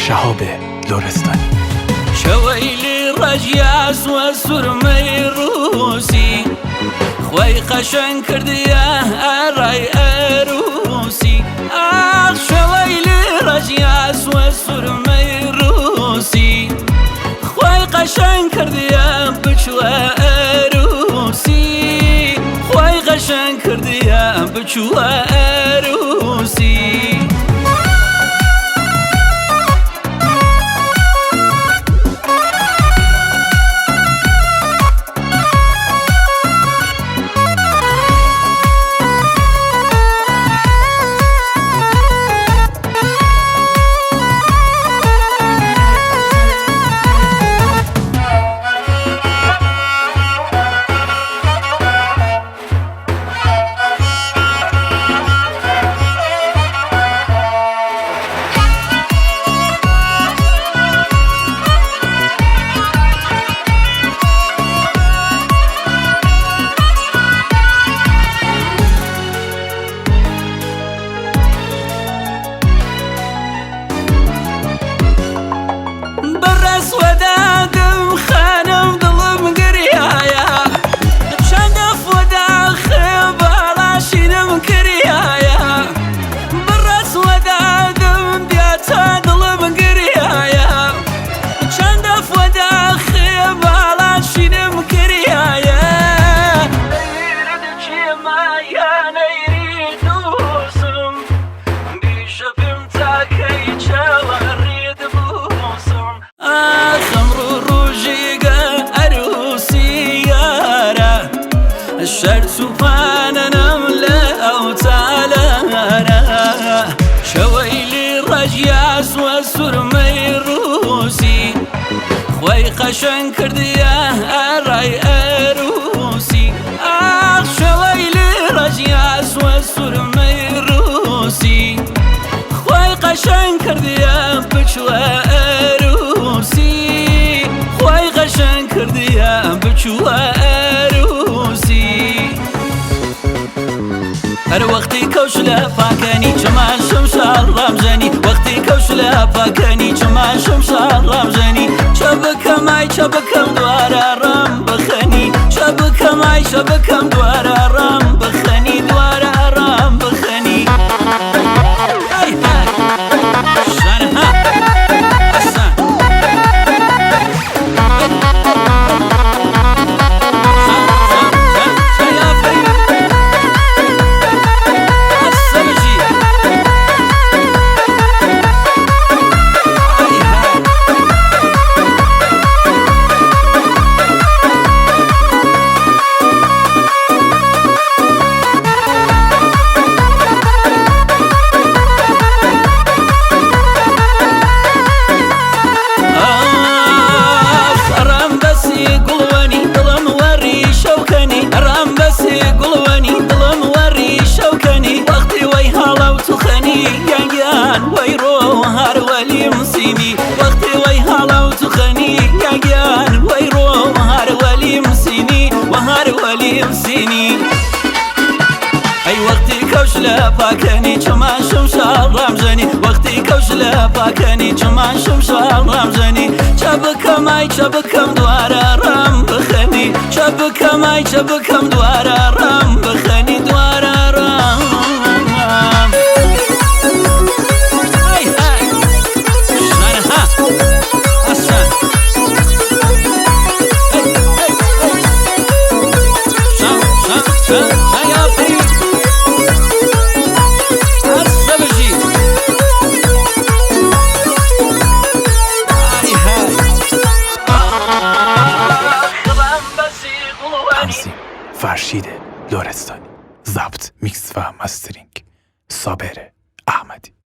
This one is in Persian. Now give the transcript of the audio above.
شهاب لرستانی. شويلي رجياس وسرمي روسي خوي خشن كرديا راي روسي شويلي رجياس وسرمي روسي خوي خشن كرديا بچوا روسي خوي خشن كرديا بچوا روسي. ودادم خانم دڵم گریایە چەندە فۆداخێ باڵاشینم کریایە بڕەس وەدادم دیاتە دڵم گریایە چەندە فۆداخێ باڵاشینم کریایە نەیری دووسم بیشەبم تاکەی چاوە ڕێد بووسم الشرط سبحاننا لا أوتالا شويلي رجياس وسرمي روسي خوي خشن كرديا راي روسي شويلي رجياس وسرمي روسي خوي خشن كرديا بچوا روسي خوي خشن كرديا بچوا هر وقتی کوش لپاکنی چمان شمشار رمزنی وقتی کوش لپاکنی چمان شمشار رمزنی چبکم ای چبکم دواره رم بخنی چبکم ای چبکم دواره رم بخنی دواره رم بخنی وقتی وی حالا و تو خنی یگیان وی رو هر ولی مسینی و هر ولی مسینی ای وقتی کوش لپاکنی چمان شمشار رمزنی وقتی کوش لپاکنی چمان شمشار رمزنی چبکم ای چبکم دواره رم بخنی چبکم ای چبکم دواره رم بخنی دواره رم فرشید لرستانی. ضبط، میکس و مسترینگ صابر احمدی.